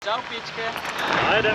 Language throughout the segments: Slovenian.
Ćao, pičke. Ajde.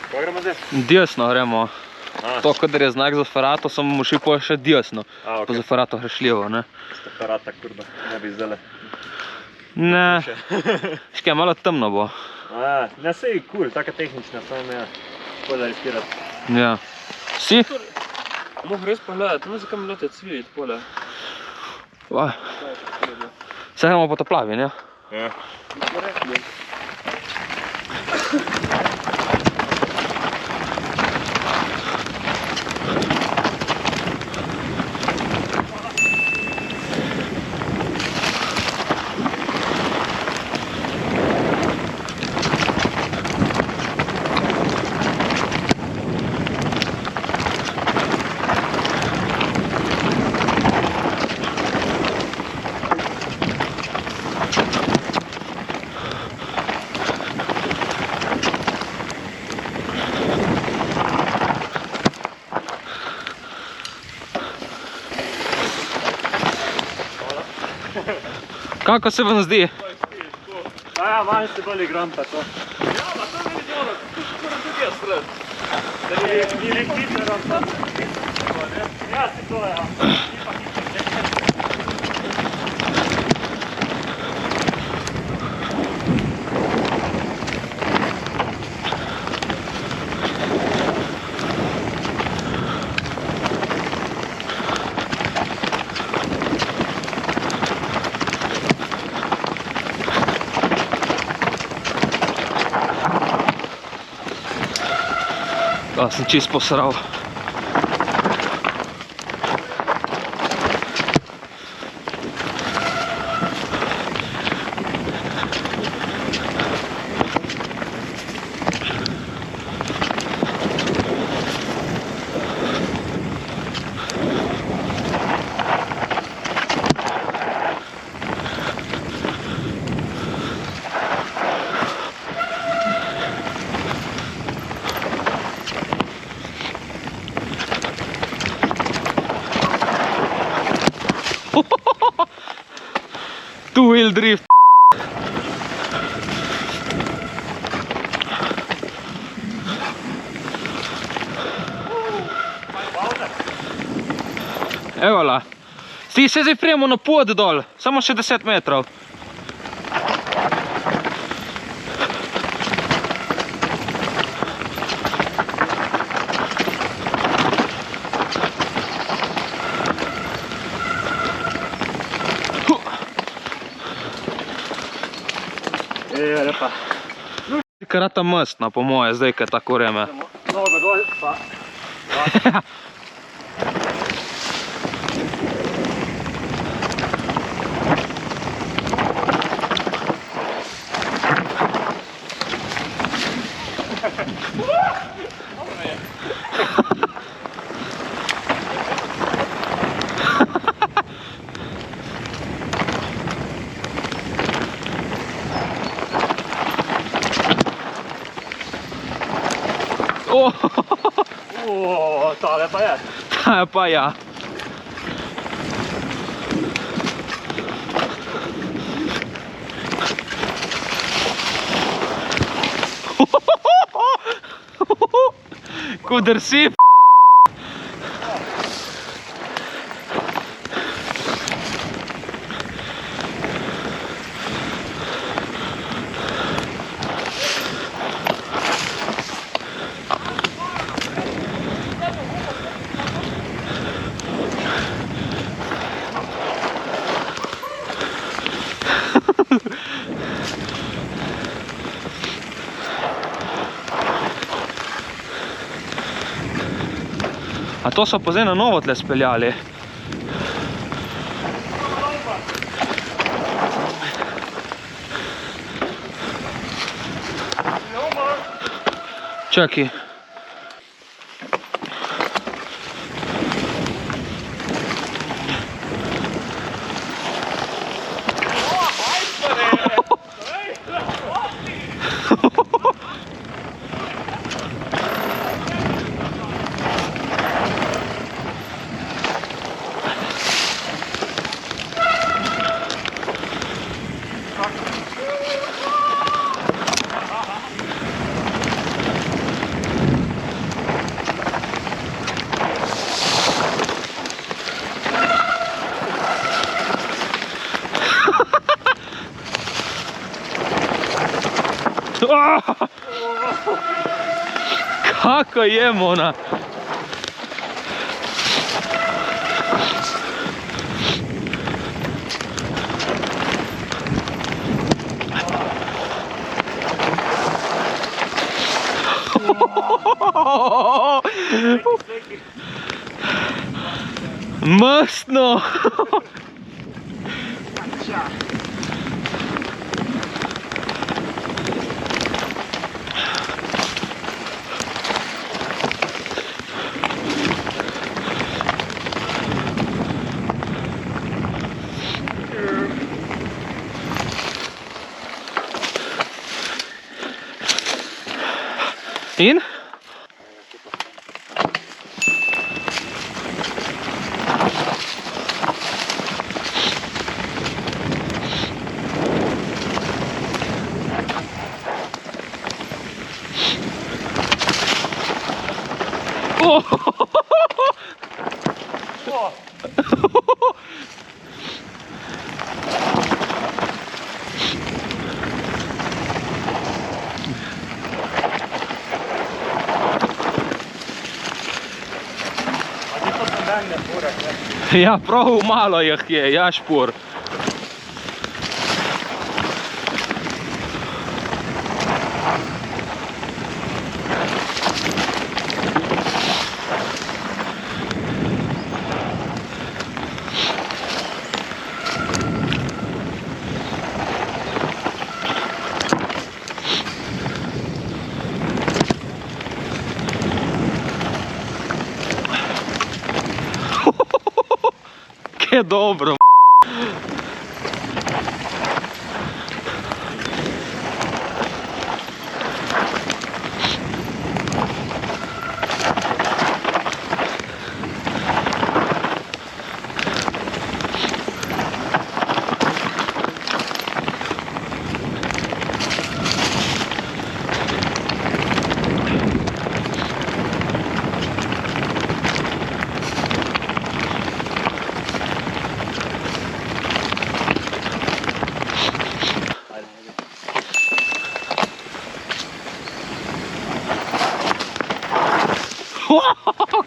Kako gremo zdaj? Desno gremo. To, kadar je znak za Ferato, samo mu šli še desno. Pa za Ferato grešljivo, ne? Sta Ferata, kurba, ne bi zdajle. Ne, škaj, malo temno bo. Ne, sej cool, taka tehnična, samo ne, škoda riskirati. Ja. Si? Mogu res pogledati, ne zakaj mi lete cvili tpole. Se gremo po toplavi, ne? Ja. Kako se vam zdi? Ja, manj se bolj igram pa to. Ja, pa to ne vidim ono, moram tudi jaz pred. Ni lektice ram pa. Ja, si to, ja. Sem čist posral. Two-wheel drift. Evo la. Se zdaj prijemo na pod dol, samo še 10 metrov. Lepa. Karata mastna po moje, zdaj, kaj je tako vreme. Nogo dol, pa. Tale pa je. Tale pa ja. Kudar si? A to so pa zdaj na novo tle speljali. Čakaj. Kako je, Mona? Mastno! In? Oh! Ja, prav malo jih je, ja, špor. Je dobro.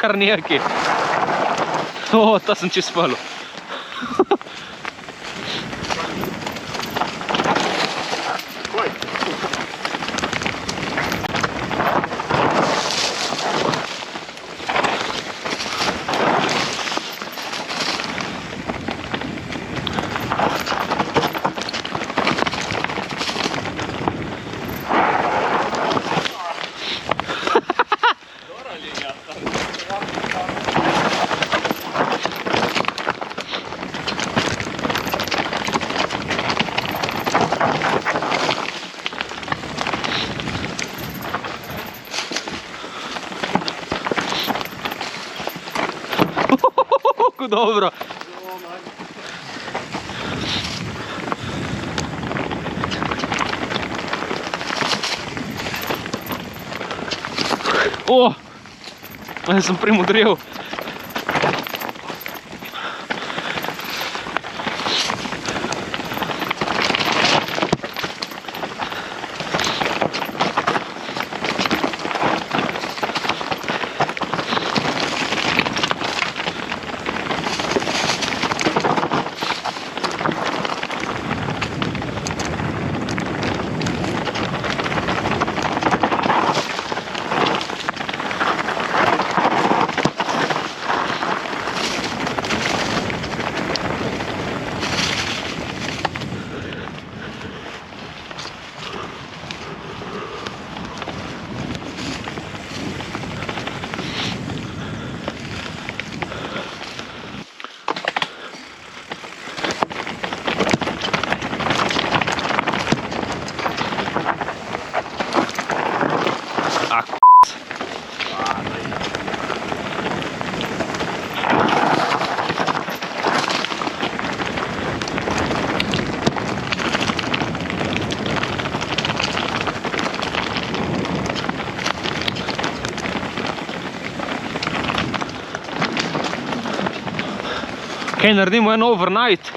Kar nekaj. To sem čisto spalil. Dobro. O, jaz sem primudrel. Kaj naredimo en overnight?